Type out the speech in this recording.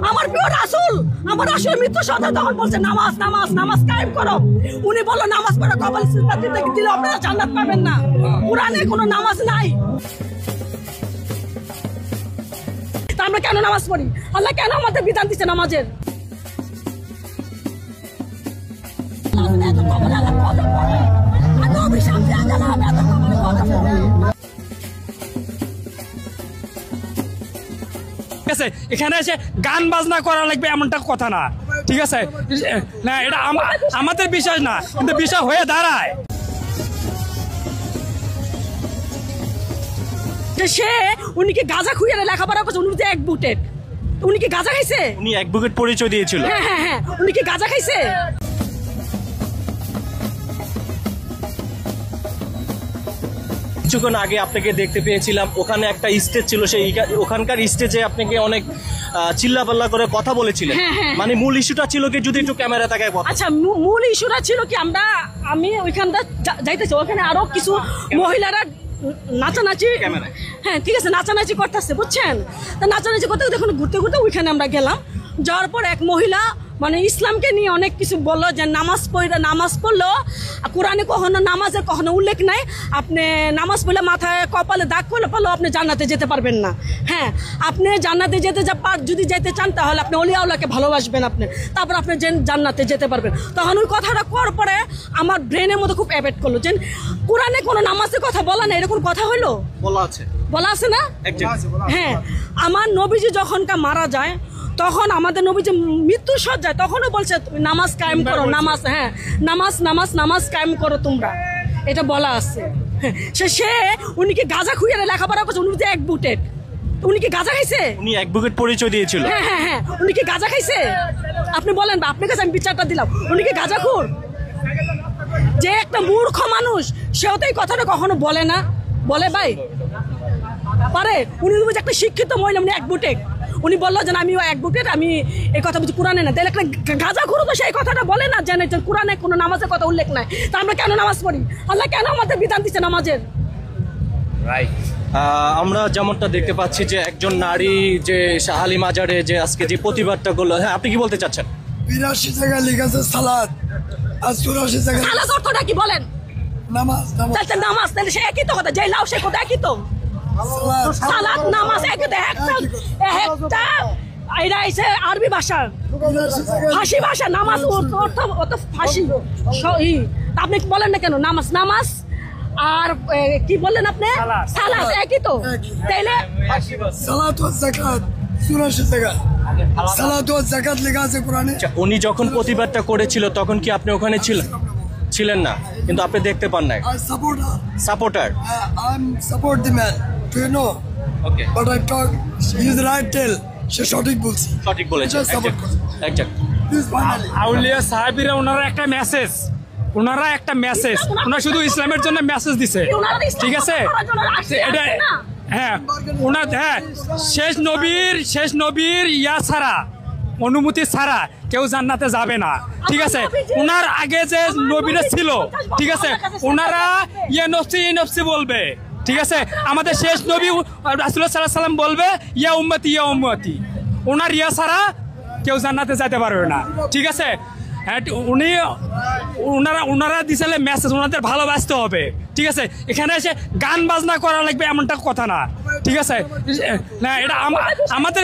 আমার প্রিয় রাসূল, আমার রাসূল মৃত্যু সদা তখন বলছে নামাজ নামাজ নামাজ কায়েম করো। উনি বললো নামাজ পড়ে কপাল সিজদা দিলে আপনারা জান্নাত পাবেন না। কোরআনে কোনো নামাজ নাই। তা আমরা কেন নামাজ পড়ি? আল্লাহ কেন আমাদের বিধান দিচ্ছে নামাজের? এখানে এসে গান বাজনা করা লাগবে এমনটা কথা না, ঠিক আছে না, এটা আমাদের বিষয় না, কিন্তু বিষয় হয়ে দাঁড়ায়। সে উনি কি গাঁজা খুঁজে লেখাপড়া করছে? উনি এক বুটেড, উনি কি গাঁজা খাইছে? উনি অ্যাডভোকেট পরিচয় দিয়েছিল। হ্যাঁ হ্যাঁ হ্যাঁ, উনি কি গাঁজা খাইছে? কিছুক্ষণ আগে আপনাকে দেখতে পেয়েছিলাম, ওখানে একটা স্টেজ ছিল, সেই ওখানকার স্টেজে আপনাকে অনেক চিল্লাপাল্লা করে কথা বলেছিলেন। মানে মূল ইস্যুটা ছিল কি, যদি একটু ক্যামেরা তাকায় কথা। আচ্ছা, মূল ইস্যুটা ছিল কি, আমি ওইখানটা যাইতেছি, ওখানে আরো কিছু মহিলারা নাচানাচি, হ্যাঁ ঠিক আছে, নাচানাচি করতেছে বুঝছেন। তা নাচানাচি করতে দেখুন ঘুরতে ঘুরতে ওইখানে আমরা গেলাম। যাওয়ার পর এক মহিলা মানে ইসলামকে নিয়ে অনেক কিছু বললো, যে নামাজ পড়লো কোরআনে কখনো নামাজের কখনো উল্লেখ নাই, আপনি নামাজ পড়লে মাথায় কপালে দাগ পড়লেও আপনি জান্নাতে যেতে পারবেন না। হ্যাঁ, আপনি জান্নাতে যদি যেতে চান তাহলে আপনি অলিয়াউল্লাহকে ভালোবাসবেন, আপনি তারপর আপনি জান্নাতে যেতে পারবেন। তখন ওই কথাটা করার পরে আমার ব্রেনের মধ্যে খুব এফেক্ট করলো, যে কোরআনে কোনো নামাজের কথা বলা না, এরকম কথা হলো, বলা আছে না? হ্যাঁ, আমার নবীজি যখনকার মারা যায় তখন আমাদের নবীজি মৃত্যু সজ্জায় তখনও বলছে নামাজ কায়েম করো, নামাজ, হ্যাঁ নামাজ নামাজ নামাজ কায়েম করো তোমরা, এটা বলা আছে। সে উনি কি গাঁজা খুঁজে লেখাপড়া করছে? উনি এক বুটেড, উনি কি গাঁজা খাইছে? উনি অ্যাডভোকেট পরিচয় দিয়েছিল। হ্যাঁ হ্যাঁ হ্যাঁ, উনি কি গাঁজা খাইছে? আপনি বলেন, বা আপনার কাছে আমি বিচারটা দিলাম, উনি কি গাঁজাখোর? যে একটা মূর্খ মানুষ, সেও তো এই কথাটা কখনো বলে না, বলে ভাই পারে? উনি একটা শিক্ষিত মহিলা, উনি অ্যাডভোকেট, উনি বললো যে আমি অ্যাডভোকেট, আমি এই কথা বলছি কোরআনে না। তাহলে একটা গাঁজাখোর তো সেই কথাটা বলে না, জানে কোরআনে কোনো নামাজের কথা উল্লেখ নাই। তা আমরা কেন নামাজ পড়ি? আল্লাহ কেন আমাদের বিধান দিচ্ছে নামাজের? আমরা যেমনটা দেখতে পাচ্ছি যে একজন নারী যে শাহালি মাজারে যে আজকে যে প্রতিবাদটা করলো, হ্যাঁ আপনি কি বলতে চাচ্ছেন? 82 জায়গায় লিখেছে সালাত, আর 84 জায়গায় সালাত অর্থটা কি বলেন? নামাজ। নামাজ তাহলে সে একই তো কথা, যে লাও সে কথা একই তো, সালাত নামাজ একই তো। একটা এটা এসে আরবি ভাষা, ফাঁসি ভাষা, নামাজ অর্থ ফাঁসি। আপনি বলেন না কেন নামাজ? নামাজ আর কি বললেন আপনি? সালাত একই তো। তাইলে সালাত ওয়াজ যাকাত 84 জায়গা সালাত ওয়াজ যাকাত লেখা আছে কোরআনে। উনি যখন প্রতিবাদটা করেছিল তখন কি আপনি ওখানে ছিলেন না? কিন্তু আপনি দেখতে পান নাই। Supporter I am support the man, do you know? Okay, but I talk is right tell, সে সঠিক বলছে, সঠিক বলেছে। এক্সাক্ট। আউলিয়া সাহাবীরা ওনারা একটা মেসেজ, ওনারা শুধু ইসলামের জন্য মেসেজ দিছে, ঠিক আছে? এটা হ্যাঁ, ওনার শেষ নবীর ইয়া ছাড়া, অনুমতি ছাড়া কেউ জান্নাতে যাবে না, ঠিক আছে? ওনার আগে যে নবীরা ছিল, ঠিক আছে, ওনারা ইয়া নফসি বলবে, ঠিক আছে? আমাদের শেষ নবী রাসূলুল্লাহ সাল্লাল্লাহু আলাইহি ওয়াসাল্লাম বলবে ইয়া উম্মতি, ওনার ইয়া ছাড়া কেউ জান্নাতে যেতে পারবে না, ঠিক আছে? ওনারা দিছিলে মেসেজ, ওনাদের ভালোবাসতে হবে, ঠিক আছে? এখানে এসে গান বাজনা করা লাগবে এমনটা কথা না, ঠিক আছে না, এটা আমাদের